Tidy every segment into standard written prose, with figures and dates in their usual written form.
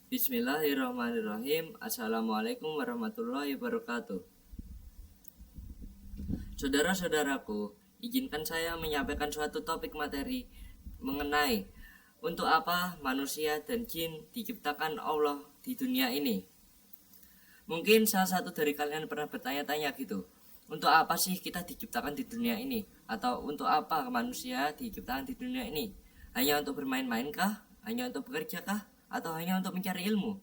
Bismillahirrahmanirrahim. Assalamualaikum warahmatullahi wabarakatuh. Saudara-saudaraku, izinkan saya menyampaikan suatu topik materi mengenai untuk apa manusia dan jin diciptakan Allah di dunia ini. Mungkin salah satu dari kalian pernah bertanya-tanya gitu, untuk apa sih kita diciptakan di dunia ini? Atau untuk apa manusia diciptakan di dunia ini? Hanya untuk bermain-main kah? Hanya untuk bekerja kah? Atau hanya untuk mencari ilmu?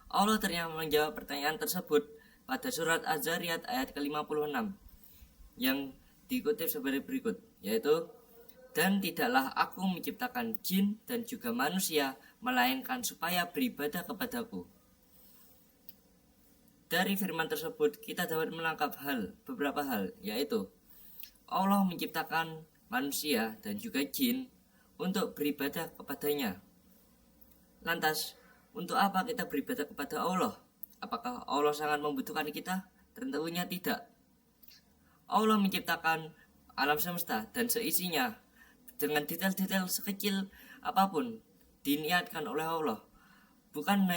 Allah ternyata menjawab pertanyaan tersebut pada surat Az-Zariyat ayat ke-56 yang dikutip sebagai berikut, yaitu, dan tidaklah aku menciptakan jin dan juga manusia melainkan supaya beribadah kepadaku. Dari firman tersebut kita dapat menangkap beberapa hal, yaitu Allah menciptakan manusia dan juga jin untuk beribadah kepadanya. Lantas, untuk apa kita beribadah kepada Allah? Apakah Allah sangat membutuhkan kita? Tentunya tidak. Allah menciptakan alam semesta dan seisinya dengan detail-detail sekecil apapun diniatkan oleh Allah. Bukan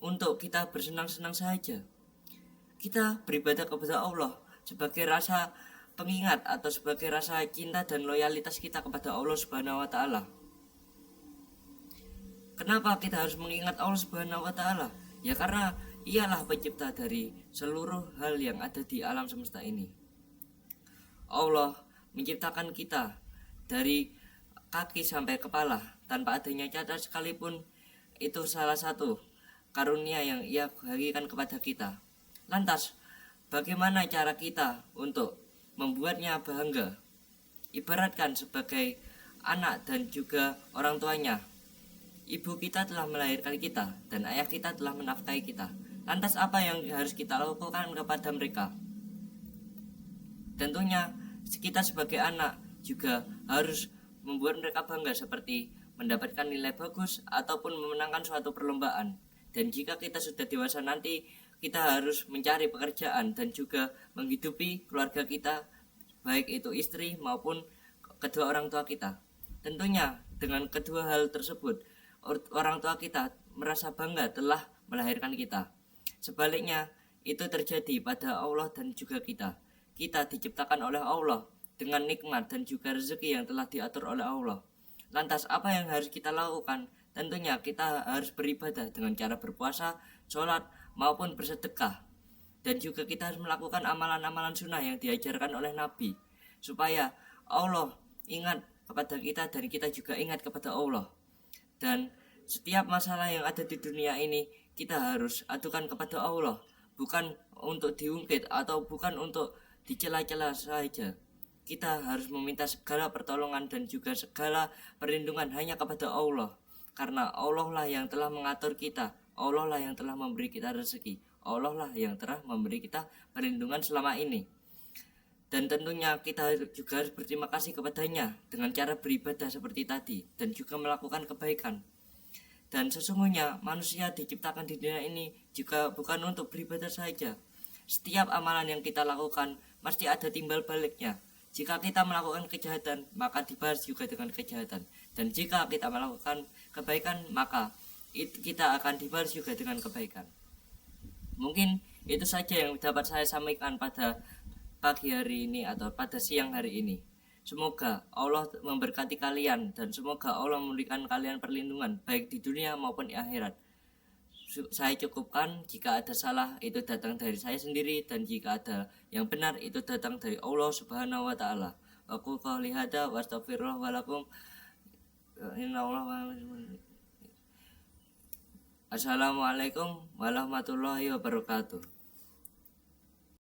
untuk kita bersenang-senang saja. Kita beribadah kepada Allah sebagai rasa pengingat atau sebagai rasa cinta dan loyalitas kita kepada Allah Subhanahu wa taala. Kenapa kita harus mengingat Allah Subhanahu wa taala? Ya karena Ialah pencipta dari seluruh hal yang ada di alam semesta ini. Allah menciptakan kita dari kaki sampai kepala tanpa adanya cacat sekalipun. Itu salah satu karunia yang Ia bagikan kepada kita. Lantas, bagaimana cara kita untuk membuatnya bangga? Ibaratkan sebagai anak dan juga orang tuanya. Ibu kita telah melahirkan kita dan ayah kita telah menafkahi kita. Lantas apa yang harus kita lakukan kepada mereka? Tentunya kita sebagai anak juga harus membuat mereka bangga, seperti mendapatkan nilai bagus ataupun memenangkan suatu perlombaan. Dan jika kita sudah dewasa nanti, kita harus mencari pekerjaan dan juga menghidupi keluarga kita, baik itu istri maupun kedua orang tua kita. Tentunya dengan kedua hal tersebut, orang tua kita merasa bangga telah melahirkan kita. Sebaliknya, itu terjadi pada Allah dan juga kita. Kita diciptakan oleh Allah dengan nikmat dan juga rezeki yang telah diatur oleh Allah. Lantas apa yang harus kita lakukan? Tentunya kita harus beribadah dengan cara berpuasa, sholat, maupun bersedekah. Dan juga kita harus melakukan amalan-amalan sunnah yang diajarkan oleh Nabi, supaya Allah ingat kepada kita dan kita juga ingat kepada Allah. Dan setiap masalah yang ada di dunia ini kita harus adukan kepada Allah, bukan untuk diungkit atau bukan untuk dicela-cela saja. Kita harus meminta segala pertolongan dan juga segala perlindungan hanya kepada Allah, karena Allah lah yang telah mengatur kita, Allah lah yang telah memberi kita rezeki, Allah lah yang telah memberi kita perlindungan selama ini. Dan tentunya kita juga harus berterima kasih kepadanya dengan cara beribadah seperti tadi dan juga melakukan kebaikan. Dan sesungguhnya manusia diciptakan di dunia ini juga bukan untuk beribadah saja. Setiap amalan yang kita lakukan pasti ada timbal baliknya. Jika kita melakukan kejahatan, maka dibalas juga dengan kejahatan. Dan jika kita melakukan kebaikan, maka kita akan dibalas juga dengan kebaikan. Mungkin itu saja yang dapat saya sampaikan pada pagi hari ini atau pada siang hari ini. Semoga Allah memberkati kalian dan semoga Allah memberikan kalian perlindungan baik di dunia maupun di akhirat. Saya cukupkan. Jika ada salah itu datang dari saya sendiri, dan jika ada yang benar itu datang dari Allah Subhanahu wa taala. Aku qouli hada wa astaghfirullah wa lakum. Assalamualaikum warahmatullahi wabarakatuh.